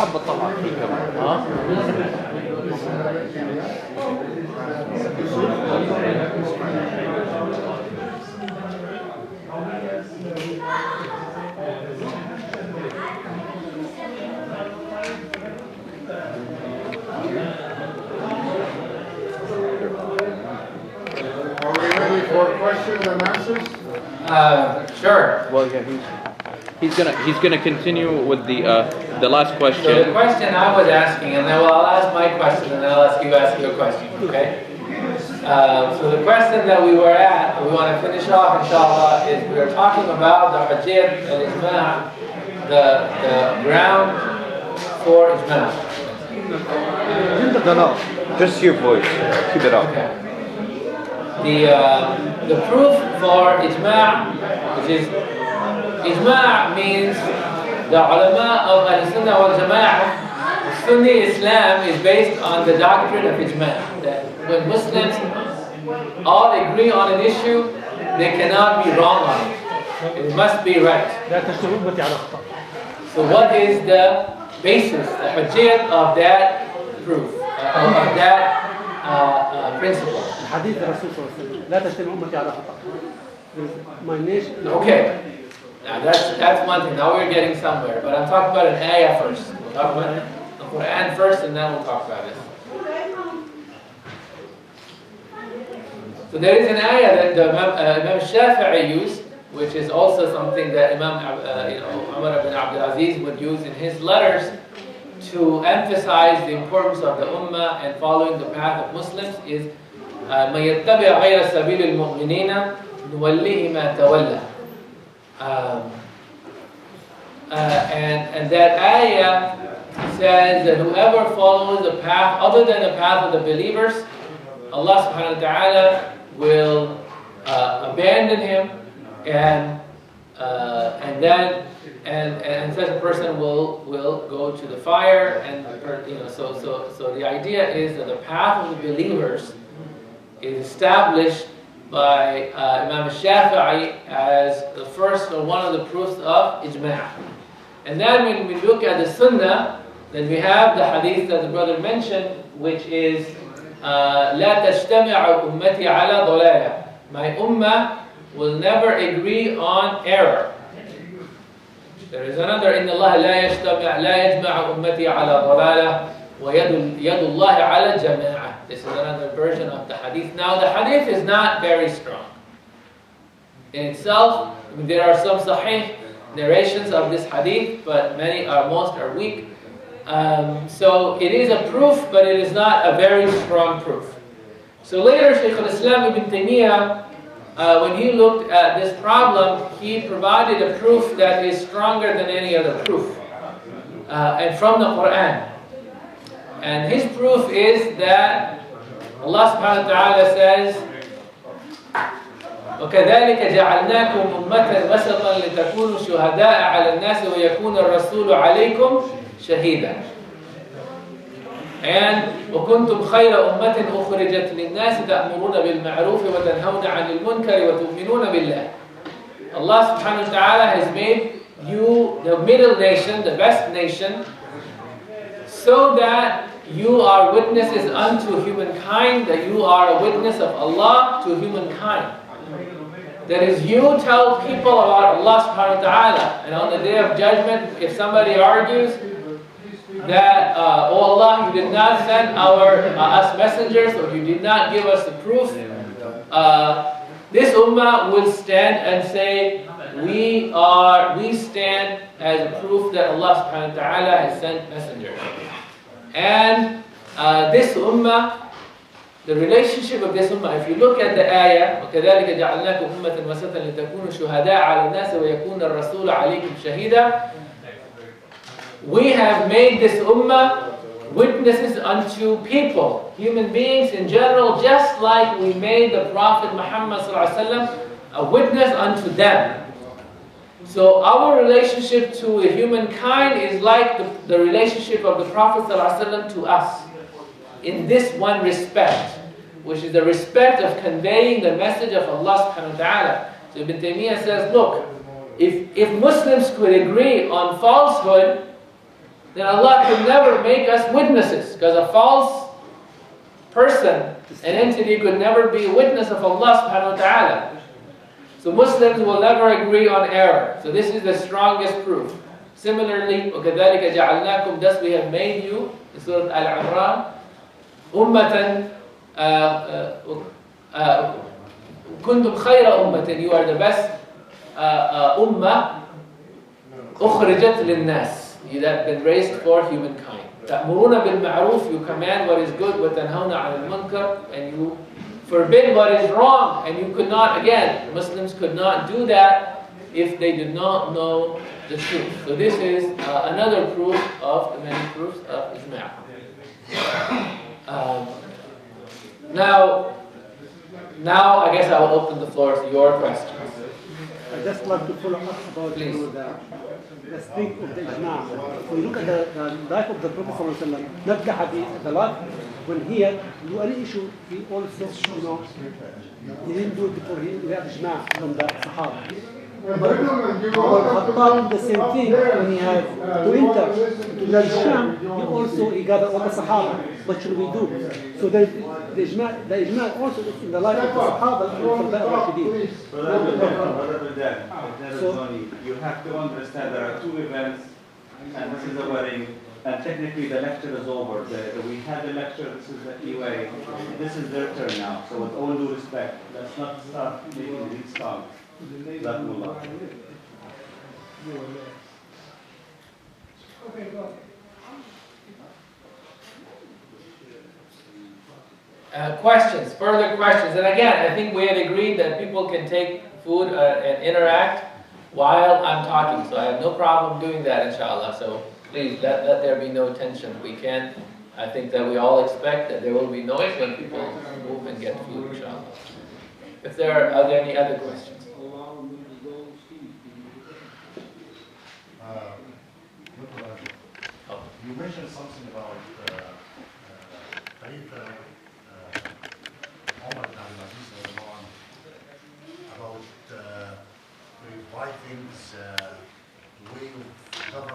حابة طبعا في كمان Are we ready for questions and answers? Sure. Well, yeah, he's gonna continue with the last question. So the question I was asking, and then I'll ask my question, and then I'll ask you a question, okay? So the question that we were at, we want to finish off, inshallah, is we are talking about the hujjat al-ijma', the ground for ijma'. No, just your voice. Keep it up. Okay. The proof for ijma', which is ijma' means the ulama of al-sunnah wal jama'ah, Sunni Islam is based on the doctrine of ijma', that when Muslims all agree on an issue, they cannot be wrong on it. It must be right. So what is the basis, the hujjat of that proof, of that principle? Okay, now that's one thing. Now we're getting somewhere, but I'm talking about an ayah first. We'll talk about the Quran first, and then we'll talk about it. So there is an ayah that the Imam Shafi'i used, which is also something that Imam Umar ibn Abdul Aziz would use in his letters to emphasize the importance of the ummah and following the path of Muslims is مَن يَتَّبِعْ غَيْرَ سَبِيلِ الْمُؤْمِنِينَ نُوَلِّهِ مَا تَوَلَّى. And that ayah says that whoever follows the path other than the path of the believers, Allah subhanahu wa ta'ala will abandon him, and such a person will go to the fire, and so the idea is that the path of the believers is established by Imam Shafi'i as the first or one of the proofs of ijma'. And then when we look at the sunnah, then we have the hadith that the brother mentioned, which is لا تجتمع أمتي على ضلالة. My ummah will never agree on error. There is another إن الله لا يجمع أمتي على ضلالة ويد الله على الجماعة. This is another version of the hadith. Now the hadith is not very strong in itself. I mean, there are some sahih narrations of this hadith, but most are weak. So it is a proof, but it is not a very strong proof. So later, Shaykh al-Islam ibn Taymiyyah, when he looked at this problem, he provided a proof that is stronger than any other proof, and from the Quran. And his proof is that Allah subhanahu wa ta'ala says, وَكَذَلِكَ جَعَلْنَاكُمْ أُمَّةً وَسَطًا لِتَكُونُوا شُهَدَاءَ عَلَى النَّاسِ وَيَكُونَ الرَّسُولُ عَلَيْكُمْ شَهِيدًا. And وَكُنْتُمْ خَيْرَ أُمَّةٍ أُخْرِجَتْ لِلنَّاسِ تَأْمُرُونَ بِالْمَعْرُوفِ وَتَنْهَوْنَ عَنِ الْمُنْكَرِ وَتُؤْمِنُونَ بِاللَّهِ. Allah subhanahu wa ta'ala has made you the middle nation, the best nation, so that you are witnesses unto humankind, that you are a witness of Allah to humankind. That is, you tell people about Allah subhanahu wa ta'ala, and on the day of judgment, if somebody argues that, oh Allah, you did not send us messengers, or you did not give us the proof, this ummah will stand and say, we stand as a proof that Allah subhanahu wa ta'ala has sent messengers. And this ummah, the relationship of this ummah, if you look at the ayah, وَكَذَلِكَ جَعَلْنَاكُمْ أُمَّةً وَسَطًا لِتَكُونُوا شُهَدَاءَ عَلَى النَّاسِ وَيَكُونَ الرَّسُولُ عَلَيْكُمْ شَهِيدًا. We have made this ummah witnesses unto people, human beings in general, just like we made the Prophet Muhammad ﷺ a witness unto them. So our relationship to humankind is like the relationship of the Prophet ﷺ to us, in this one respect, which is the respect of conveying the message of Allah subhanahu wa ta'ala. So Ibn Taymiyyah says, look, if Muslims could agree on falsehood, then Allah could never make us witnesses, because a false person, an entity, could never be a witness of Allah subhanahu wa ta'ala. So Muslims will never agree on error. So this is the strongest proof. Similarly, وَكَذَلِكَ جَعَلْنَاكُمْ, thus we have made you, in Surah Al-Imran, أُمَّةً كُنْتُمْ خَيْرَ أُمَّةٍ, you are the best ummah, أُخْرِجَتْ لِلنَّاسِ, you have been raised for humankind. تَأْمُرُونَ بِالْمَعْرُوفِ, you command what is good, وَتَنْهَوْنَ عَنِ الْمُنْكَرِ, and you forbid what is wrong. And you could not, again, Muslims could not do that if they did not know the truth. So this is another proof of the many proofs of Ijma'. Now I guess I will open the floor to your questions. I'd just like to follow up about the speak of the Ijma'. When you look at the life of the Prophet ﷺ, not the hadith, the life, when he had any issue, he also, he didn't do it before he had Ijma' from the Sahaba. But Khattab the same thing, when he had to enter to the Sham, he gathered all the Sahaba. What should we do? So the Ijma' also is in the life of the Sahaba and the Rashidin. So you have to understand there are two events, and this is a wedding, and technically the lecture is over. We had the lecture, this is the QA, this is their turn now. So with all due respect, let's not start making these songs. Questions, further questions. And again, I think we had agreed that people can take food and interact while I'm talking. So I have no problem doing that, inshallah. So please, let there be no tension. I think that we all expect that there will be noise when people move and get food, inshallah. Are there any other questions? You mentioned something about Khalifa Omar ibn Abdulaziz about reviving the way of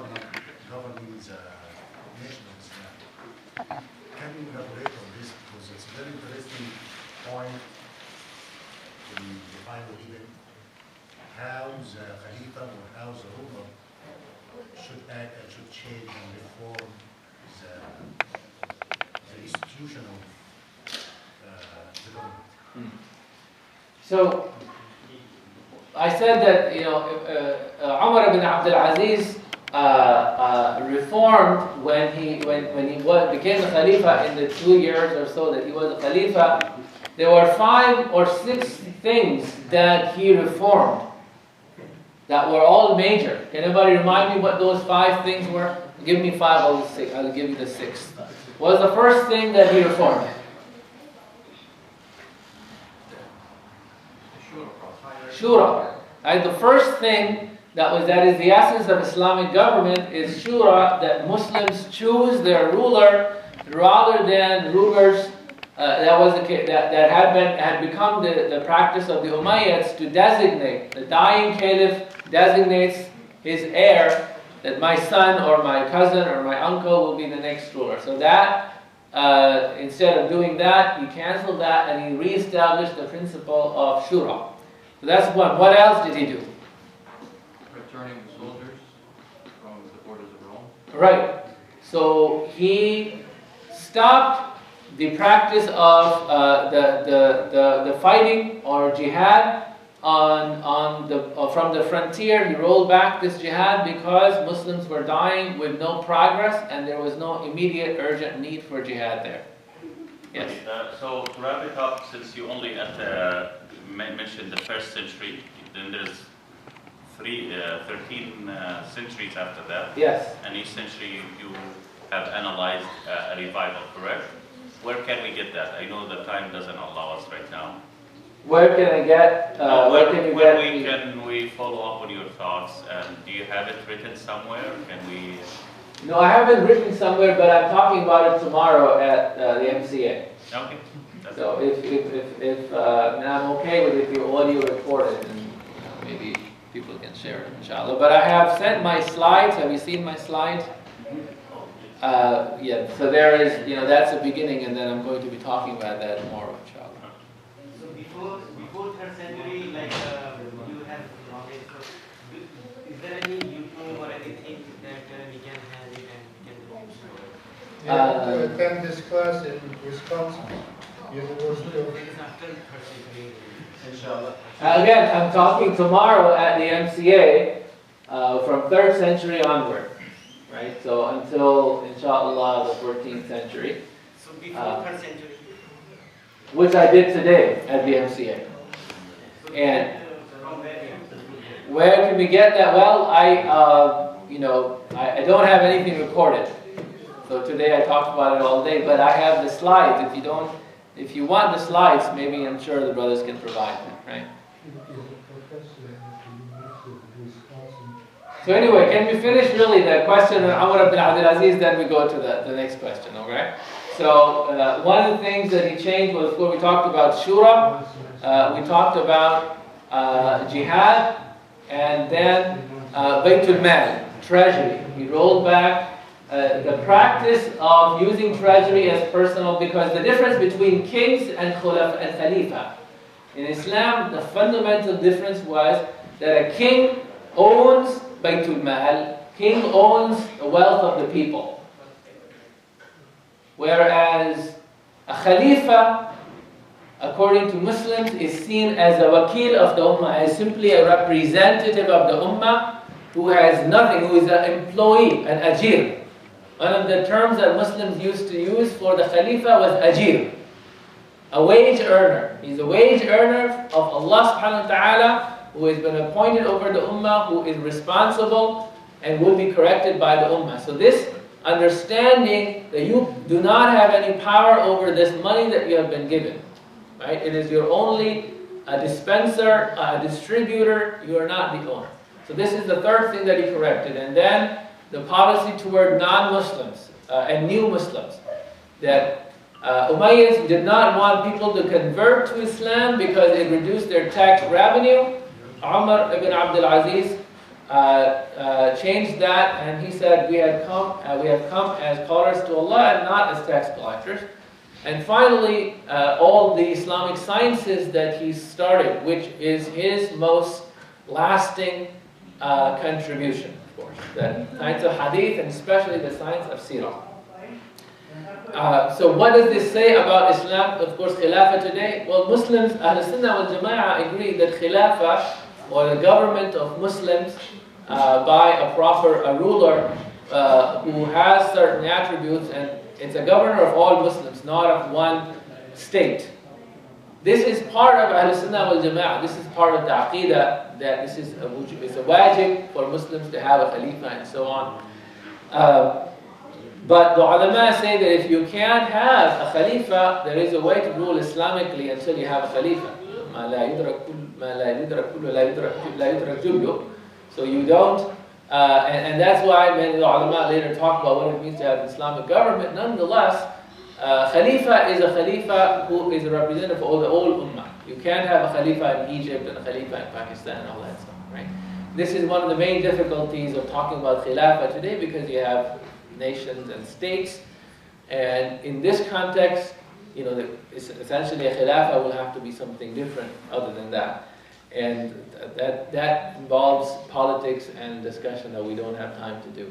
governing the nations. Can you elaborate on this? Because it's a very interesting point in the Bible, even how the Khalifa or how the ruler should act and should change and reform the institution of the government. So I said that Umar ibn Abdul Aziz reformed when he became the Khalifa in the 2 years or so that he was a Khalifa. There were 5 or 6 things that he reformed that were all major. Can anybody remind me what those 5 things were? Give me 5, I'll give you the 6th. What was the first thing that he reformed? Shura. Right? The first thing that is the essence of Islamic government is shura, that Muslims choose their ruler rather than rulers. That had become the practice of the Umayyads to designate. The dying caliph designates his heir, that my son or my cousin or my uncle will be the next ruler. So that, instead of doing that, he canceled that and he re-established the principle of shura. So that's one. What else did he do? Returning the soldiers from the borders of Rome. Right. So he stopped the practice of the fighting or jihad from the frontier. He rolled back this jihad because Muslims were dying with no progress and there was no immediate urgent need for jihad there. Yes. So to wrap it up, since you only mentioned the first century, then there's 13 centuries after that. Yes. And each century you have analyzed a revival, correct? Where can we get that? I know the time doesn't allow us right now. Where can I get? Can we follow up on your thoughts? And do you have it written somewhere? Can we? No, I haven't written somewhere, but I'm talking about it tomorrow at the MCA. Okay. So if I'm okay with it, if you audio record it, and maybe people can share it, inshallah. But I have sent my slides. Have you seen my slides? Yeah, so there is, that's the beginning, and then I'm going to be talking about that tomorrow, inshallah. So before 3rd century, like you have knowledge. So is there any YouTube or anything that we can have it and we can do? You have to attend this class in Wisconsin, University of... It's after 3rd century. Inshallah. Again, I'm talking tomorrow at the MCA from 3rd century onward, right? So until, inshallah, the 14th century. So before 3rd century. Which I did today at the MCA. And From where can we get that? Well, I don't have anything recorded. So today I talked about it all day, but I have the slides. If you want the slides, maybe I'm sure the brothers can provide them, right? So anyway, can we finish really the question on Umar ibn Abdul Aziz, then we go to the next question, okay? So one of the things that he changed was when we talked about Shura, we talked about jihad, and then Baytul Mal, treasury. He rolled back the practice of using treasury as personal, because the difference between kings and khalifa. In Islam, the fundamental difference was that a king owns Baytul Mal, king owns the wealth of the people. Whereas a khalifa, according to Muslims, is seen as a wakil of the ummah, as simply a representative of the ummah who has nothing, who is an employee, an ajir. One of the terms that Muslims used to use for the Khalifa was ajir, a wage earner. He's a wage earner of Allah subhanahu wa ta'ala, who has been appointed over the ummah, who is responsible and will be corrected by the ummah. So this understanding that you do not have any power over this money that you have been given, right? It is your only dispenser, a distributor, you are not the owner. So this is the third thing that he corrected. And then the policy toward non-Muslims and new Muslims. That Umayyads did not want people to convert to Islam because it reduced their tax revenue. Umar ibn Abdul Aziz changed that, and he said, we have come as callers to Allah and not as tax collectors. And finally, all the Islamic sciences that he started, which is his most lasting contribution. The science of hadith, and especially the science of seerah. So what does this say about Islam? Of course, Khilafah today. Well, Muslims, Ahl Sunnah wal Jama'ah agree that Khilafah, or the government of Muslims, by a ruler who has certain attributes, and it's a governor of all Muslims, not of one state. This is part of Ahl Sunnah wal Jama'ah. This is part of the Aqidah, that this is a wajib for Muslims to have a Khalifa and so on. But the ulama say that if you can't have a Khalifa, there is a way to rule Islamically until you have a Khalifa. So you don't, and that's why many of the ulama later talk about what it means to have an Islamic government. Nonetheless, Khalifa is a Khalifa who is a representative of the whole Ummah. You can't have a Khalifa in Egypt and a Khalifa in Pakistan and all that stuff, right? This is one of the main difficulties of talking about Khilafah today, because you have nations and states, and in this context, essentially a Khilafah will have to be something different other than that. And that involves politics and discussion that we don't have time to do.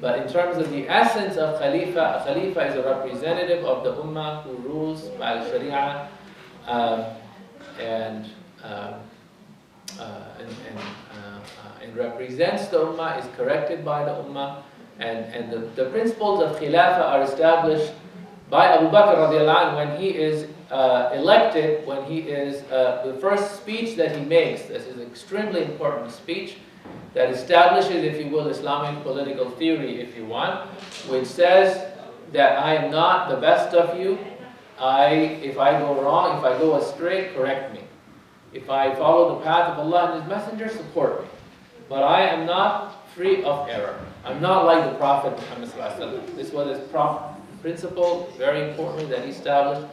But in terms of the essence of Khalifa, a Khalifa is a representative of the Ummah who rules by the Sharia and represents the Ummah, is corrected by the Ummah. And the principles of Khilafah are established by Abu Bakr radiallahu anhu when he is elected, when he is, the first speech that he makes. This is an extremely important speech that establishes, if you will, Islamic political theory, if you want, which says that I am not the best of you. If I go wrong, if I go astray, correct me. If I follow the path of Allah and His Messenger, support me. But I am not free of error. I'm not like the Prophet Muhammad sallallahu alaihi wasallam. This was his principle, very importantly, that he established,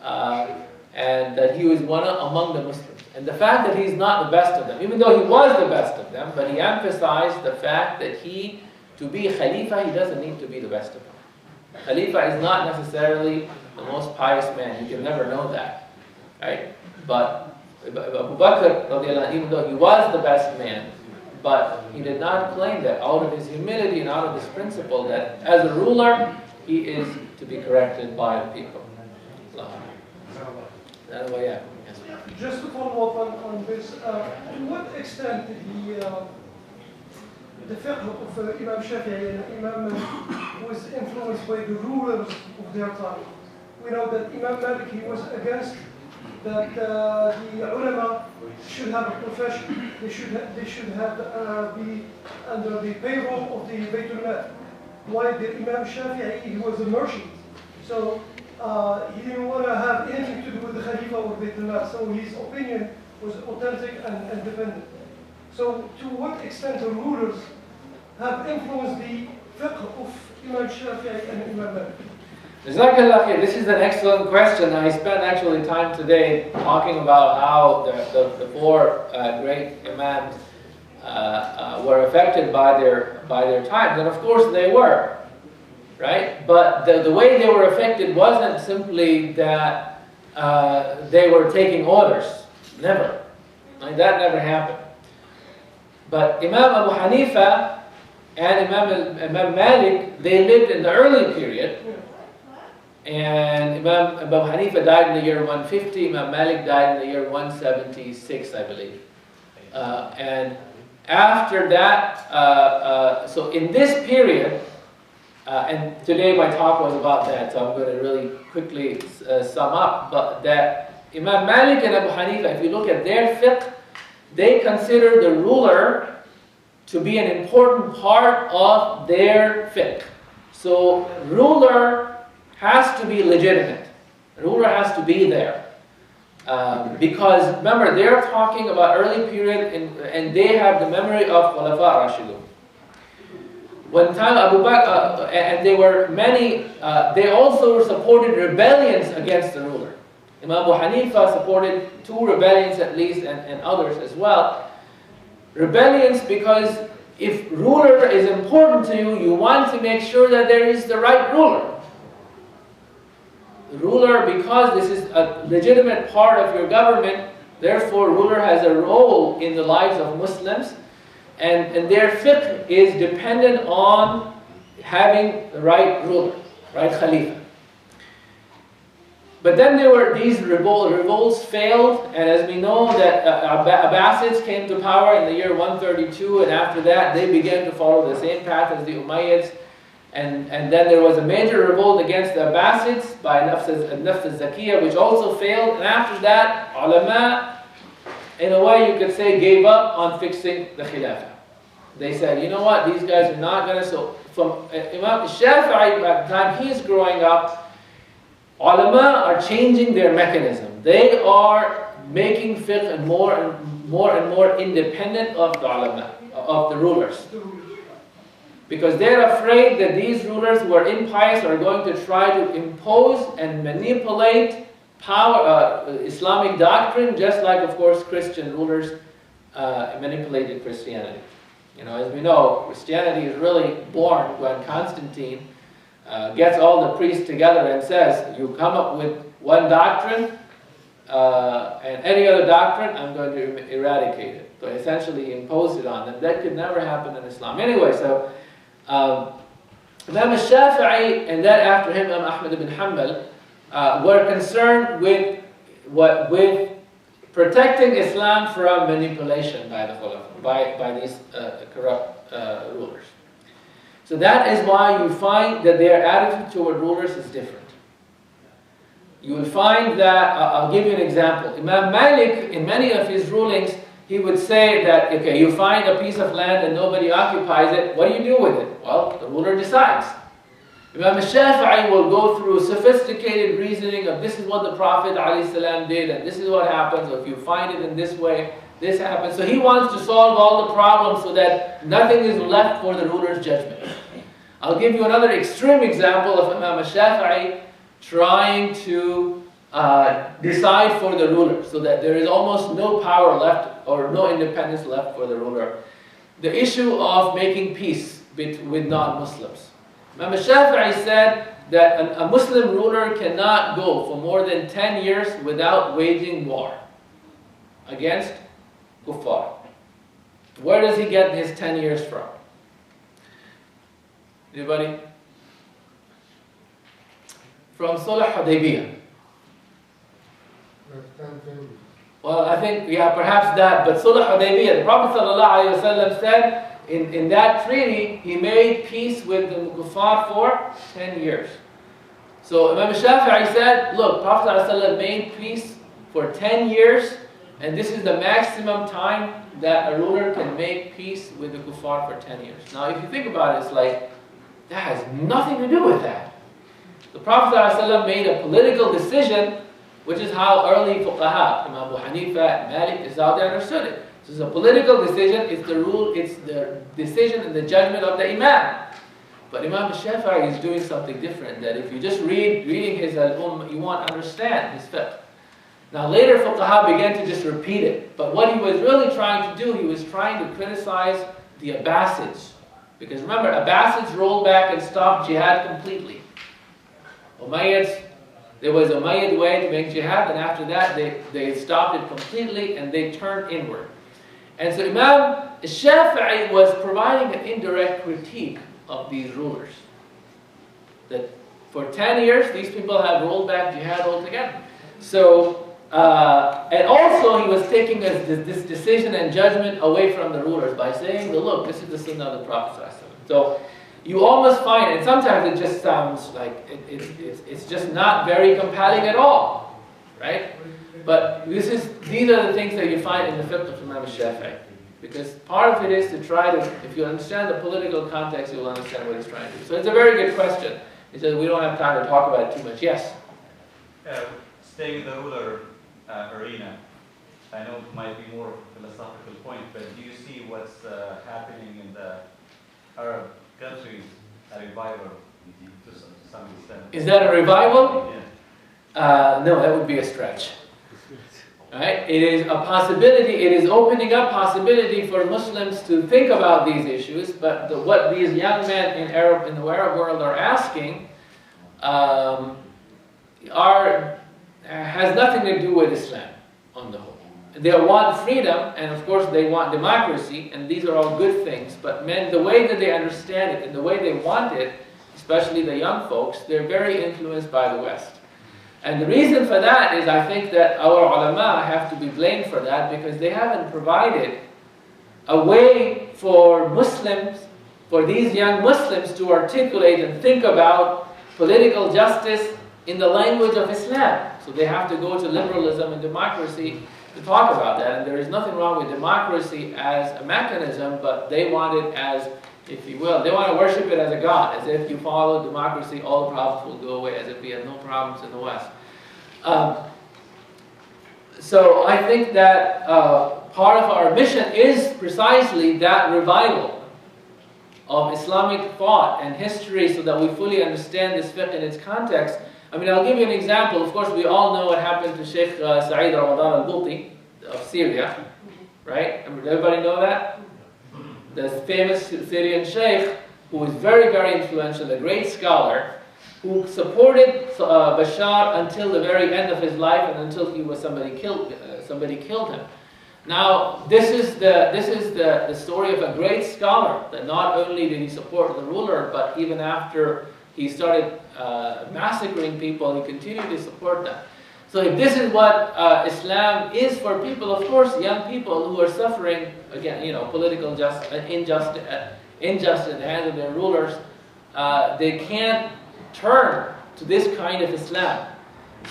and that he was one among the Muslims. And the fact that he's not the best of them, even though he was the best of them, but he emphasized the fact that he To be Khalifa, he doesn't need to be the best of them. Khalifa is not necessarily the most pious man. You can never know that, right? But Abu Bakr, even though he was the best man, but he did not claim that out of his humility and out of his principle that as a ruler, he is to be corrected by the people. That's why, yeah. Yes. Just to follow up on this, to what extent did the fiqh of Imam Shafi'i and Imam Malik was influenced by the rulers of their time? We know that Imam Malik, he was against that the ulama should have a profession. They should have be under the payroll of the Baytul Mal. Why did Imam Shafi'i, he was a merchant, so he didn't want to have anything to do with the Khalifa or Baytul Mal, so his opinion was authentic and independent. So to what extent the rulers have influenced the fiqh of Imam Shafi'i and Imam Malik? Jazakallah khair. This is an excellent question. I spent actually time today talking about how the four great imams were affected by their times, and of course they were, right? But the way they were affected wasn't simply that they were taking orders. Never. Like, that never happened. But Imam Abu Hanifa and Imam Malik, they lived in the early period. And Imam Abu Hanifa died in the year 150, Imam Malik died in the year 176, I believe. And after that, so in this period, and today my talk was about that, so I'm going to really quickly sum up, but that Imam Malik and Abu Hanifa, if you look at their fiqh, they consider the ruler to be an important part of their fiqh. So ruler has to be legitimate. The ruler has to be there. Because remember, they're talking about early period and they have the memory of Khulafa Rashidun. One time Abu Bakr, and there were many, they also supported rebellions against the ruler. Imam Abu Hanifa supported 2 rebellions at least and others as well. Rebellions because if ruler is important to you, you want to make sure that there is the right ruler. Ruler, because this is a legitimate part of your government, therefore ruler has a role in the lives of Muslims, and their fiqh is dependent on having the right ruler, right Khalifa. But then there were these revolts failed, and as we know that Abbasids came to power in the year 132, and after that they began to follow the same path as the Umayyads. And then there was a major revolt against the Abbasids by Nafs al-Zakiyya, which also failed. And after that, ulama, in a way you could say, gave up on fixing the Khilafah. They said, you know what, these guys are not going to... So from Imam Shafi'i, by the time he's growing up, ulama are changing their mechanism. They are making fiqh more and more independent of the ulama, of the rulers. Because they're afraid that these rulers who are impious are going to try to impose and manipulate power, Islamic doctrine, just like, of course, Christian rulers manipulated Christianity. You know, as we know, Christianity is really born when Constantine gets all the priests together and says, you come up with one doctrine, and any other doctrine, I'm going to eradicate it. So essentially he imposed it on them. That could never happen in Islam. Anyway, so Imam al-Shafi'i and then after him Imam Ahmad ibn Hanbal were concerned with protecting Islam from manipulation by the Khulafa, by these corrupt rulers. So that is why you find that their attitude toward rulers is different. You will find that, I'll give you an example. Imam Malik, in many of his rulings, he would say that, okay, you find a piece of land and nobody occupies it, what do you do with it? Well, the ruler decides. Imam Shafi'i will go through sophisticated reasoning of this is what the Prophet ﷺ did and this is what happens, or if you find it in this way, this happens. So he wants to solve all the problems so that nothing is left for the ruler's judgment. I'll give you another extreme example of Imam Shafi'i trying to decide for the ruler, so that there is almost no power left or no independence left for the ruler. The issue of making peace with non-Muslims. Imam Shafi'i said that a Muslim ruler cannot go for more than 10 years without waging war against kuffar. Where does he get his 10 years from? Anybody? From Sulh Hudaybiyah. Well, I think, yeah, perhaps that, but Sulh Hudaybiyah, the Prophet ﷺ said in that treaty, he made peace with the kuffar for 10 years. So Imam Shafi'i said, look, Prophet ﷺ made peace for 10 years, and this is the maximum time that a ruler can make peace with the kuffar for 10 years. Now, if you think about it, it's like, that has nothing to do with that. The Prophet ﷺ made a political decision, which is how early fuqaha, Imam Abu Hanifa and Malik, is how they understood it. So it's a political decision, it's the rule, it's the decision and the judgment of the Imam. But Imam Shafi'i is doing something different, that if you just reading his al-Umm, you won't understand his fiqh. Now later fuqaha began to just repeat it. But what he was really trying to do, he was trying to criticize the Abbasids. Because remember, Abbasids rolled back and stopped jihad completely. Umayyads, there was a Umayyad way to make jihad, and after that they stopped it completely and they turned inward. And so Imam Shafi'i was providing an indirect critique of these rulers. That for 10 years, these people have rolled back jihad altogether. So, and also he was taking this decision and judgment away from the rulers by saying, look, this is the sunnah of the Prophet. So, you almost find, and sometimes it just sounds like it's just not very compelling at all, right? But these are the things that you find in the fiqh of Imam Shafi'i. Because part of it is to try to, if you understand the political context, you will understand what he's trying to do. So it's a very good question. He says we don't have time to talk about it too much. Yes? Staying in the ruler arena, I know it might be more of a philosophical point, but do you see what's happening in the Arab countries, a revival to some extent? Is that a revival? Yeah. No, that would be a stretch. Right? It is a possibility, it is opening up possibility for Muslims to think about these issues, but what these young men in the Arab world are asking has nothing to do with Islam on the whole. They want freedom, and of course they want democracy, and these are all good things, but the way that they understand it and the way they want it, especially the young folks, they're very influenced by the West. And the reason for that is I think that our ulama have to be blamed for that because they haven't provided a way for Muslims, for these young Muslims to articulate and think about political justice in the language of Islam. So they have to go to liberalism and democracy to talk about that. And there is nothing wrong with democracy as a mechanism, but they want it as, if you will, they want to worship it as a god, as if you follow democracy, all the problems will go away, as if we have no problems in the West. So I think that part of our mission is precisely that revival of Islamic thought and history so that we fully understand this fiqh in its context. I mean, I'll give you an example. Of course, we all know what happened to Sheikh Sa'id Ramadan al-Bulti of Syria, right? Everybody know that? The famous Syrian sheikh who was very, very influential, a great scholar, who supported Bashar until the very end of his life and until somebody killed him. Now, this is the story of a great scholar, that not only did he support the ruler, but even after he started massacring people, he continued to support them. So if this is what Islam is for people, of course, young people who are suffering, again, political injustice at the hands of their rulers, they can't turn to this kind of Islam.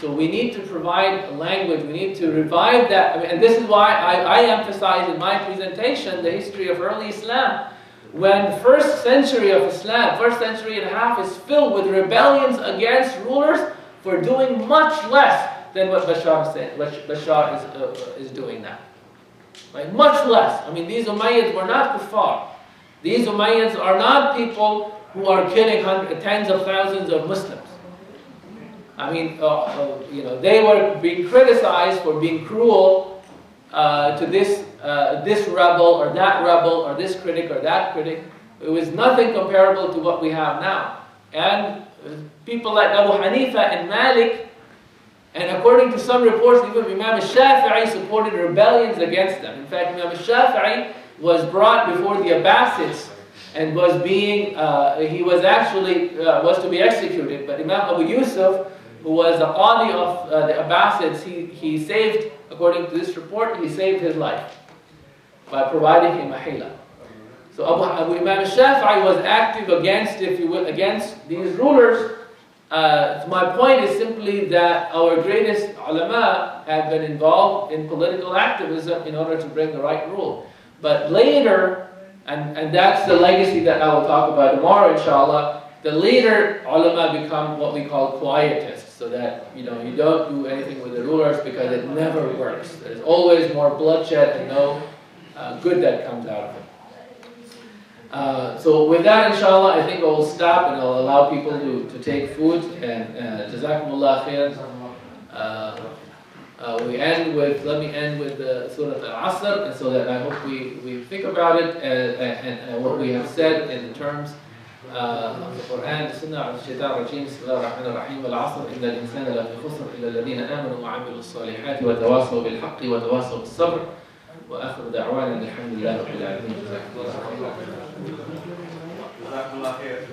So we need to provide a language, we need to revive that. And this is why I emphasize in my presentation the history of early Islam. When the first century of Islam, first century and a half, is filled with rebellions against rulers for doing much less than what Bashar is doing now. Right? Much less. I mean, these Umayyads were not kuffar. These Umayyads are not people who are killing tens of thousands of Muslims. I mean, they were being criticized for being cruel to this rebel or that rebel or this critic or that critic. It was nothing comparable to what we have now. And people like Abu Hanifa and Malik, and according to some reports, even Imam al-Shafi'i supported rebellions against them. In fact, Imam al-Shafi'i was brought before the Abbasids and was being, he was actually, was to be executed. But Imam Abu Yusuf, who was the Qadi of the Abbasids, he saved, according to this report, he saved his life by providing him a hila. So Imam al-Shafi'i was active against, if you will, against these rulers. My point is simply that our greatest ulama have been involved in political activism in order to bring the right rule. But later, and that's the legacy that I will talk about tomorrow, inshallah, the later ulama become what we call quietists, so that you don't do anything with the rulers because it never works. There's always more bloodshed and no good that comes out of it. So with that, inshallah, I think I will stop and I'll allow people to take food. And Jazakumullah khair. Let me end with the Surah Al-Asr, and so that I hope we think about it and what we have said in terms of the Quran, the Sunnah of Shaitan Rajim. Bismillah ar-Rahman ar-Rahim. Wal-Asr, inna al-insana lafi khusr illa alladhina amanu wa amilu as-salihati wa tawasaw bil-haqqi wa tawasaw bis-sabr. وآخر دعوانا الحمد لله رب العالمين. جزاكم الله خيرا.